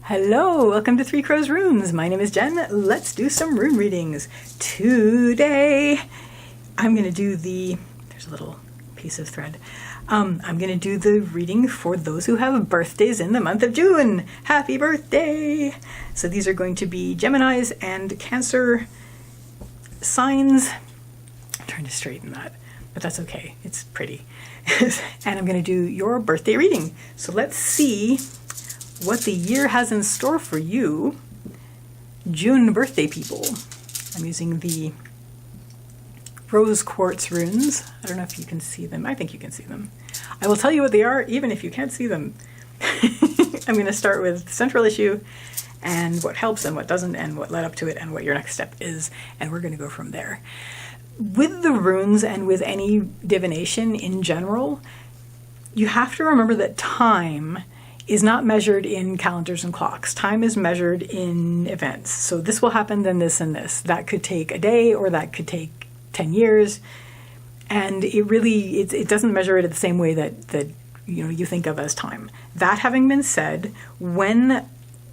Hello, welcome to Three Crows Runes. My name is Jen. Let's do some rune readings. Today, I'm going to do there's a little piece of thread. I'm going to do the reading for those who have birthdays in the month of June. Happy birthday! So these are going to be Geminis and Cancer signs. I'm trying to straighten that, but that's okay. It's pretty. And I'm going to do your birthday reading. So let's see what the year has in store for you, June birthday people. I'm using the Rose Quartz runes. I don't know if you can see them. I think you can see them. I will tell you what they are, even if you can't see them. I'm going to start with central issue and what helps and what doesn't and what led up to it and what your next step is, and we're going to go from there. With the runes and with any divination in general, you have to remember that time is not measured in calendars and clocks. Time is measured in events. So this will happen, then this and this. That could take a day, or that could take 10 years. And it doesn't measure it in the same way that you think of as time. That having been said, when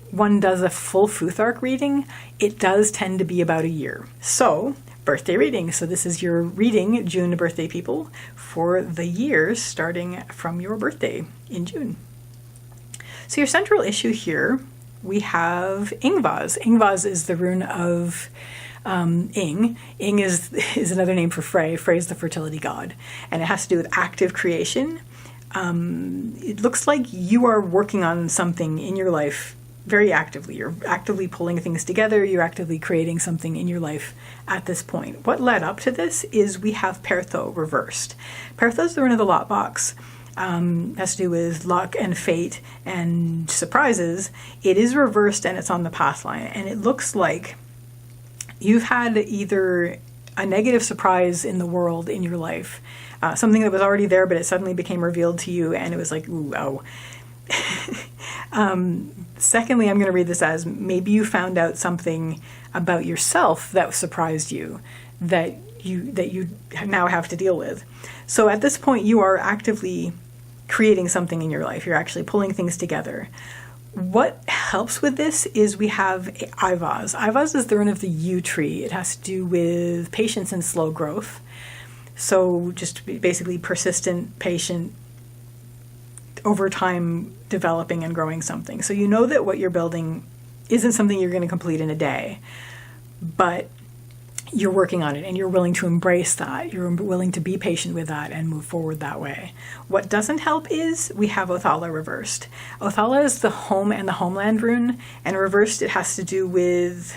one does a full Futhark reading, it does tend to be about a year. So, birthday reading. So this is your reading, June birthday people, for the years starting from your birthday in June. So your central issue here, we have Ingvaz. Ingvaz is the rune of Ing. Ing is another name for Frey. Frey is the fertility god. And it has to do with active creation. It looks like you are working on something in your life very actively. You're actively pulling things together. You're actively creating something in your life at this point. What led up to this is we have Pertho reversed. Pertho is the rune of the lot box. Has to do with luck and fate and surprises. It is reversed and it's on the path line. And it looks like you've had either a negative surprise in the world in your life, something that was already there, but it suddenly became revealed to you and it was like, ooh, oh. Secondly, I'm going to read this as maybe you found out something about yourself that surprised you, that you now have to deal with. So at this point, you are actively creating something in your life. You're actually pulling things together. What helps with this is we have Ivaz. Ivaz is the rune of the yew tree. It has to do with patience and slow growth. So just basically persistent, patient, over time developing and growing something. So you know that what you're building isn't something you're going to complete in a day, but you're working on it and you're willing to embrace that. You're willing to be patient with that and move forward that way. What doesn't help is we have Othala reversed. Othala is the home and the homeland rune, and reversed it has to do with,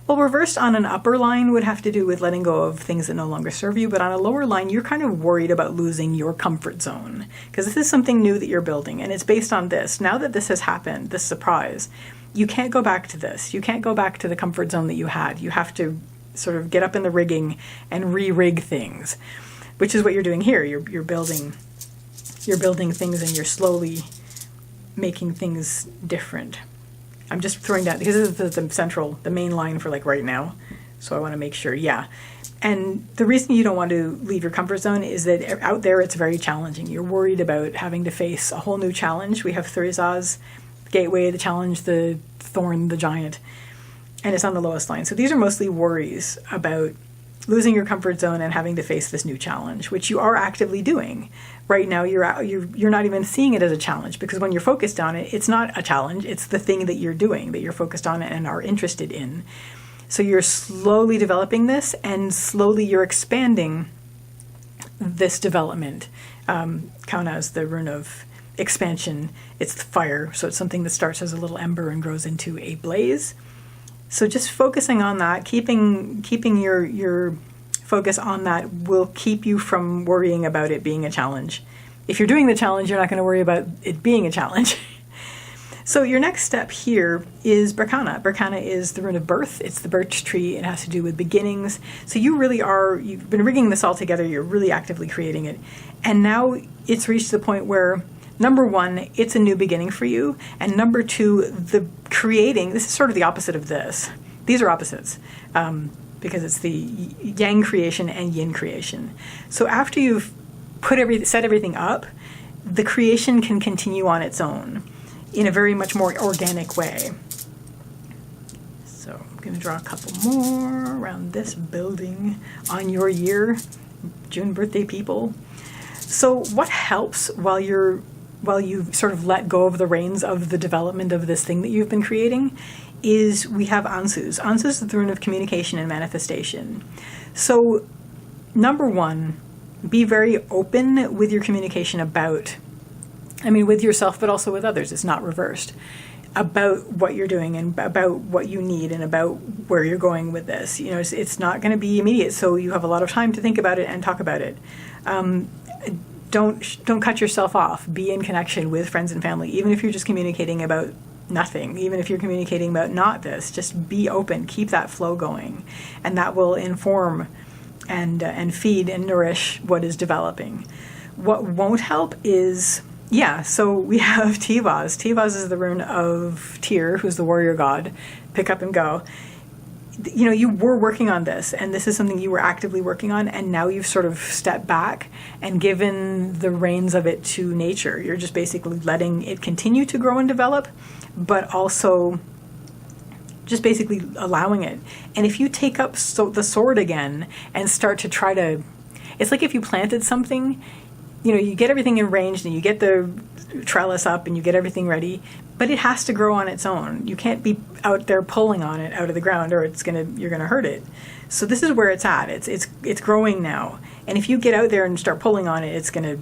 reversed on an upper line would have to do with letting go of things that no longer serve you, but on a lower line, you're kind of worried about losing your comfort zone because this is something new that you're building and it's based on this. Now that this has happened, this surprise, you can't go back to this. You can't go back to the comfort zone that you had. You have to sort of get up in the rigging and re-rig things, which is what you're doing here. You're building things and you're slowly making things different. I'm just throwing down because this is the main line for like right now. So I want to make sure, yeah. And the reason you don't want to leave your comfort zone is that out there it's very challenging. You're worried about having to face a whole new challenge. We have Thurizaz, Gateway, the challenge, the Thorn, the Giant. And it's on the lowest line. So these are mostly worries about losing your comfort zone and having to face this new challenge, which you are actively doing. Right now, you're not even seeing it as a challenge because when you're focused on it, it's not a challenge. It's the thing that you're doing, that you're focused on and are interested in. So you're slowly developing this and slowly you're expanding this development. Kauna is the rune of expansion. It's the fire. So it's something that starts as a little ember and grows into a blaze. So just focusing on that, keeping your focus on that will keep you from worrying about it being a challenge. If you're doing the challenge, you're not going to worry about it being a challenge. So your next step here is Berkana. Berkana is the rune of birth. It's the birch tree. It has to do with beginnings. So you've been rigging this all together. You're really actively creating it. And now it's reached the point where number one, it's a new beginning for you. And number two, the creating, this is sort of the opposite of this. These are opposites because it's the yang creation and yin creation. So after you've set everything up, the creation can continue on its own. in a very much more organic way. So I'm going to draw a couple more around this building on your year, June birthday people. So what helps while you sort of let go of the reins of the development of this thing that you've been creating is we have Ansus. Ansus is the rune of communication and manifestation. So number one, be very open with your communication with yourself, but also with others. It's not reversed. About what you're doing and about what you need and about where you're going with this. It's not going to be immediate, so you have a lot of time to think about it and talk about it. Don't cut yourself off. Be in connection with friends and family, even if you're just communicating about nothing, even if you're communicating about not this. Just be open. Keep that flow going, and that will inform and feed and nourish what is developing. What won't help is, so we have Tivaz. Tivaz is the rune of Tyr, who's the warrior god. Pick up and go. You were working on this, and this is something you were actively working on, and now you've sort of stepped back and given the reins of it to nature. You're just basically letting it continue to grow and develop, but also just basically allowing it. And if you take up the sword again and start to try to... It's like if you planted something, you get everything arranged and you get the trellis up and you get everything ready, but it has to grow on its own. You can't be out there pulling on it out of the ground, or you're gonna hurt it. So this is where it's at. It's growing now, and if you get out there and start pulling on it, it's gonna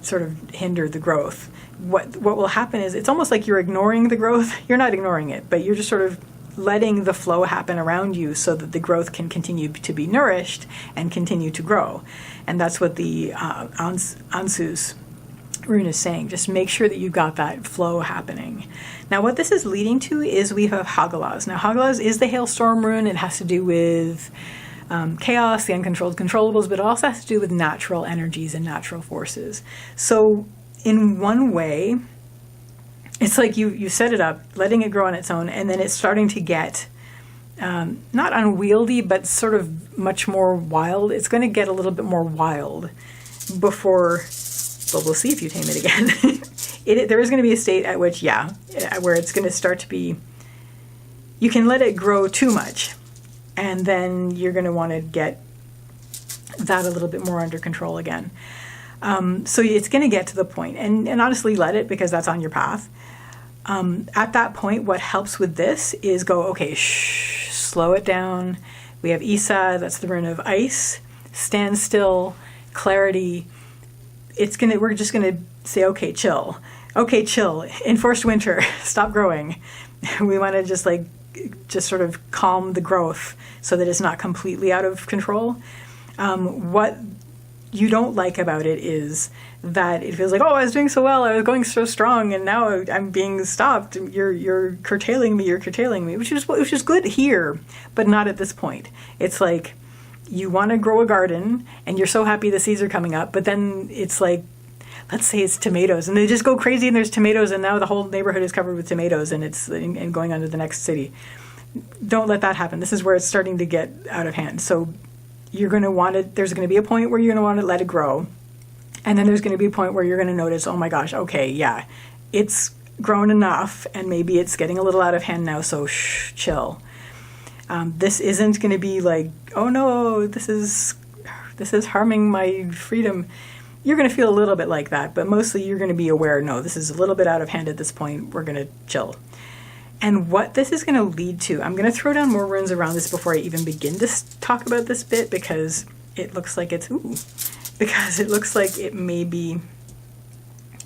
sort of hinder the growth. What will happen is it's almost like you're ignoring the growth. You're not ignoring it, but you're just sort of letting the flow happen around you so that the growth can continue to be nourished and continue to grow. And that's what the Ansus rune is saying. Just make sure that you've got that flow happening. Now what this is leading to is we have Hagalaz. Now Hagalaz is the hailstorm rune. It has to do with chaos, the uncontrolled controllables, but it also has to do with natural energies and natural forces. So in one way, it's like you set it up, letting it grow on its own, and then it's starting to get not unwieldy, but sort of much more wild. It's going to get a little bit more wild before, well, we'll see if you tame it again. There is going to be a state at which, where it's going to start to be, you can let it grow too much, and then you're going to want to get that a little bit more under control again. So it's going to get to the point, and honestly let it, because that's on your path. At that point, what helps with this is go, okay, slow it down. We have Isa, that's the rune of ice. Stand still, clarity. We're just going to say, okay, chill. Okay, chill. Enforced winter, stop growing. We want to just sort of calm the growth so that it's not completely out of control. What you don't like about it is that it feels like, oh, I was doing so well, I was going so strong, and now I'm being stopped. You're curtailing me, which is good here, but not at this point. It's like you want to grow a garden, and you're so happy the seeds are coming up, but then it's like, let's say it's tomatoes, and they just go crazy, and there's tomatoes, and now the whole neighborhood is covered with tomatoes, and it's going on to the next city. Don't let that happen. This is where it's starting to get out of hand. So you're going to want it, there's going to be a point where you're going to want to let it grow. And then there's going to be a point where you're going to notice, oh my gosh, okay, yeah, it's grown enough, and maybe it's getting a little out of hand now, so chill. This isn't going to be like, oh no, this is harming my freedom. You're going to feel a little bit like that, but mostly you're going to be aware, no, this is a little bit out of hand at this point, we're going to chill. And what this is going to lead to, I'm going to throw down more runes around this before I even begin to talk about this bit, because it looks like it may be,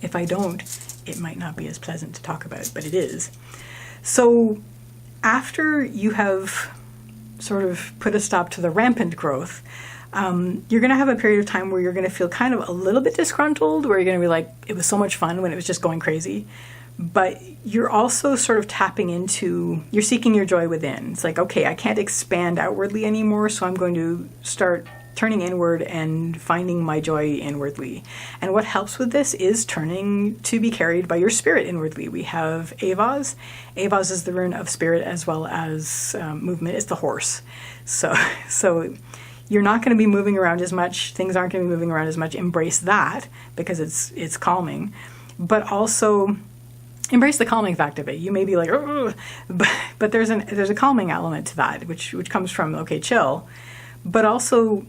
if I don't, it might not be as pleasant to talk about, but it is. So after you have sort of put a stop to the rampant growth, you're going to have a period of time where you're going to feel kind of a little bit disgruntled, where you're going to be like, it was so much fun when it was just going crazy. But you're also sort of tapping into, you're seeking your joy within. It's like, okay, I can't expand outwardly anymore, so I'm going to start turning inward and finding my joy inwardly. And what helps with this is turning to be carried by your spirit inwardly. We have Avaz. Avaz is the rune of spirit as well as movement. It's the horse. So you're not going to be moving around as much. Things aren't going to be moving around as much. Embrace that, because it's calming. But also, embrace the calming fact of it. You may be like, "Ugh," but there's a calming element to that, which comes from, okay, chill, but also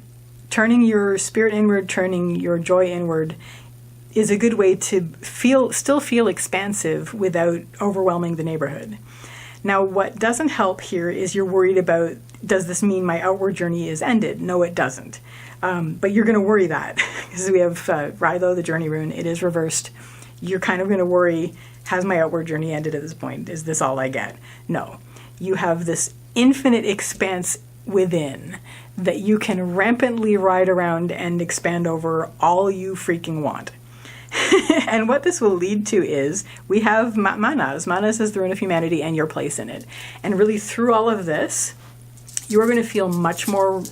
turning your spirit inward, turning your joy inward is a good way to still feel expansive without overwhelming the neighborhood. Now, what doesn't help here is you're worried about, does this mean my outward journey is ended? No, it doesn't. But you're going to worry that, because we have Rilo, the journey rune. It is reversed. You're kind of going to worry, has my outward journey ended at this point? Is this all I get? No. You have this infinite expanse within that you can rampantly ride around and expand over all you freaking want. And what this will lead to is we have Manas. Manas is the rune of humanity and your place in it. And really through all of this, you are going to feel much more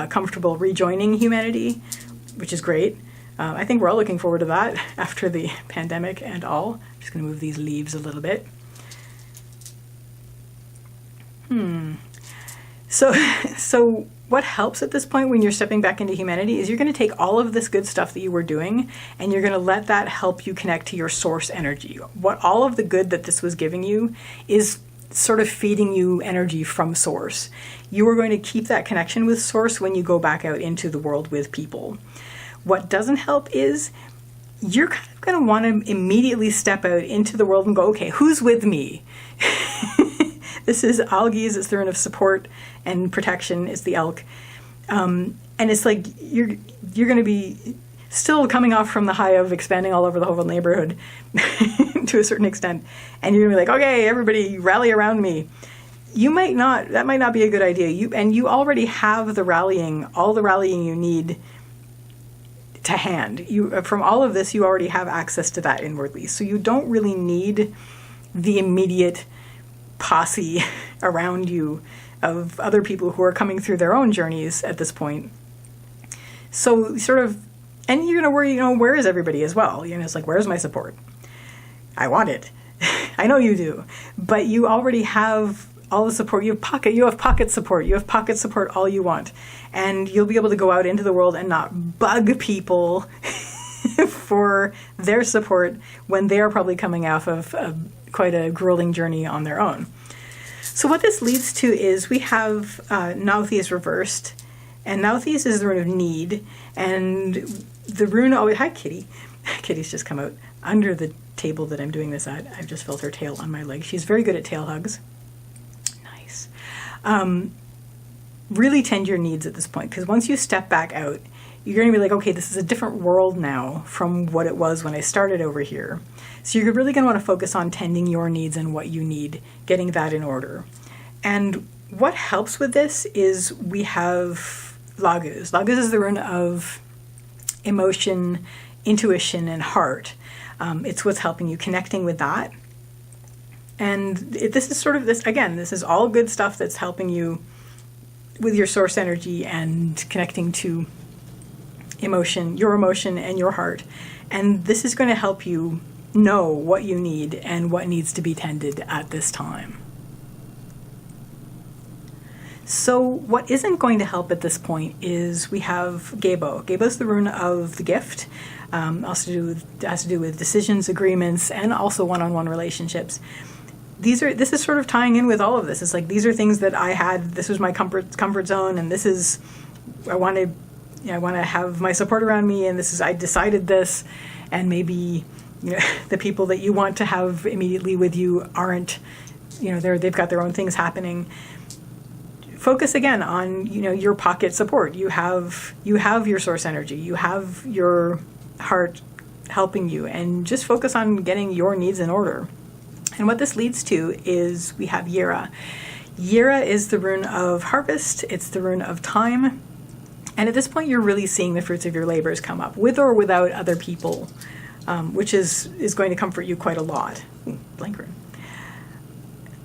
comfortable rejoining humanity, which is great. I think we're all looking forward to that after the pandemic and all. I'm just going to move these leaves a little bit. So what helps at this point when you're stepping back into humanity is you're going to take all of this good stuff that you were doing and you're going to let that help you connect to your source energy. What all of the good that this was giving you is sort of feeding you energy from source. You are going to keep that connection with source when you go back out into the world with people. What doesn't help is you're kind of going to want to immediately step out into the world and go, okay, who's with me? This is Algi's, it's the rune of support and protection, it's the elk. And it's like you're going to be still coming off from the high of expanding all over the whole neighborhood to a certain extent. And you're going to be like, okay, everybody rally around me. That might not be a good idea. You already have all the rallying you need to hand. From all of this, you already have access to that inwardly. So you don't really need the immediate posse around you of other people who are coming through their own journeys at this point. So and you're going to worry, where is everybody as well? It's like, where's my support? I want it. I know you do. But you already have all the support. You have pocket support. You have pocket support all you want. And you'll be able to go out into the world and not bug people for their support when they're probably coming off of quite a grueling journey on their own. So what this leads to is we have Nauthiz reversed, and Nauthiz is the rune of need, and the rune, hi Kitty. Kitty's just come out under the table that I'm doing this at. I've just felt her tail on my leg. She's very good at tail hugs. Nice. Really tend your needs at this point, because once you step back out, you're going to be like, okay, this is a different world now from what it was when I started over here. So you're really going to want to focus on tending your needs and what you need, getting that in order. And what helps with this is we have Laguz. Laguz is the rune of emotion, intuition, and heart. It's what's helping you, connecting with that. And this is all good stuff that's helping you with your source energy and connecting to your emotion and your heart. And this is going to help you know what you need and what needs to be tended at this time. So what isn't going to help at this point is we have Gebo. Gebo is the rune of the gift. Has to do with decisions, agreements, and also one-on-one relationships. This is sort of tying in with all of this. It's like these are things that I had. This was my comfort zone, and this is I want to have my support around me, and I decided this, and maybe the people that you want to have immediately with you aren't. They've got their own things happening. Focus again on your pocket support. You have your source energy. You have your heart helping you, and just focus on getting your needs in order. And what this leads to is we have Yira. Yira is the rune of harvest. It's the rune of time. And at this point, you're really seeing the fruits of your labors come up, with or without other people, which is going to comfort you quite a lot. Blank rune.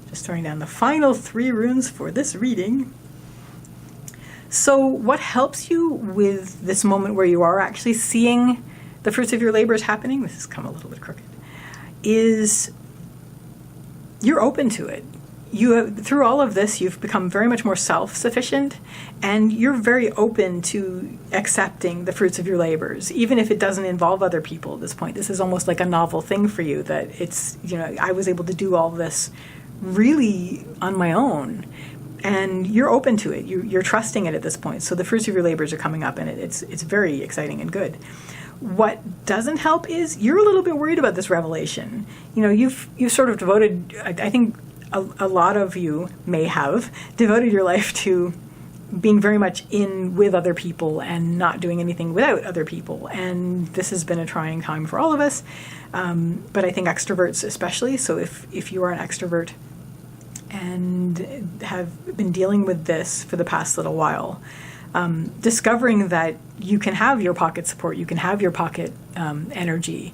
Just throwing down the final 3 runes for this reading. So what helps you with this moment where you are actually seeing the fruits of your labors happening, this has come a little bit crooked, is you're open to it. through all of this, you've become very much more self-sufficient, and you're very open to accepting the fruits of your labors, even if it doesn't involve other people at this point. This is almost like a novel thing for you, that it's, I was able to do all this really on my own, and you're open to it. You're trusting it at this point. So the fruits of your labors are coming up, and it's very exciting and good. What doesn't help is you're a little bit worried about this revelation. You've sort of devoted, I think, a lot of you may have devoted your life to being very much in with other people and not doing anything without other people. And this has been a trying time for all of us, but I think extroverts especially. So if you are an extrovert and have been dealing with this for the past little while, discovering that you can have your pocket support, you can have your pocket energy,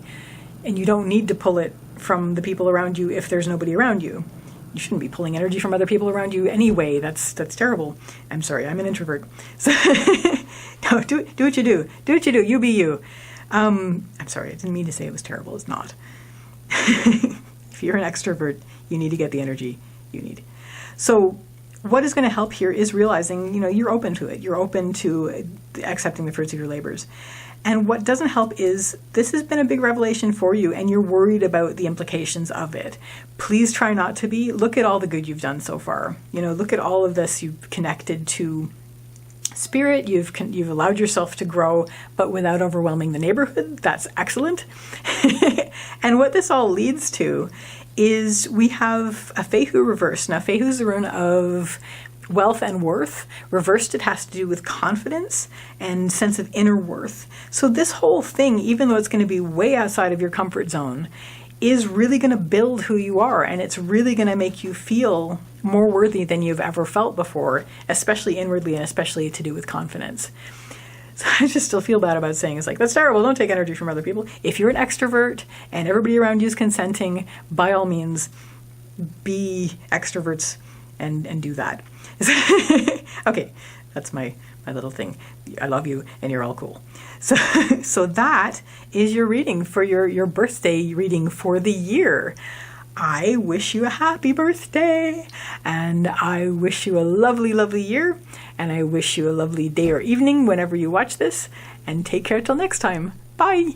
and you don't need to pull it from the people around you if there's nobody around you. You shouldn't be pulling energy from other people around you anyway. That's terrible. I'm sorry, I'm an introvert. So no, do what you do. Do what you do. You be you. I'm sorry, I didn't mean to say it was terrible. It's not. If you're an extrovert, you need to get the energy you need. So what is going to help here is realizing, you're open to it. You're open to accepting the fruits of your labors. And what doesn't help is this has been a big revelation for you, and you're worried about the implications of it. Please try not to be. Look at all the good you've done so far. Look at all of this. You've connected to spirit. You've allowed yourself to grow, but without overwhelming the neighborhood. That's excellent. And what this all leads to is we have a Fehu reversed. Now, Fehu is the rune of wealth and worth. Reversed, it has to do with confidence and sense of inner worth. So this whole thing, even though it's going to be way outside of your comfort zone, is really going to build who you are, and it's really going to make you feel more worthy than you've ever felt before, especially inwardly and especially to do with confidence. So I just still feel bad about saying, it's like, that's terrible, don't take energy from other people. If you're an extrovert and everybody around you is consenting, by all means, be extroverts and do that. Okay, that's my little thing. I love you, and you're all cool. So that is your reading for your birthday reading for the year. I wish you a happy birthday, and I wish you a lovely, lovely year, and I wish you a lovely day or evening whenever you watch this, and take care till next time. Bye!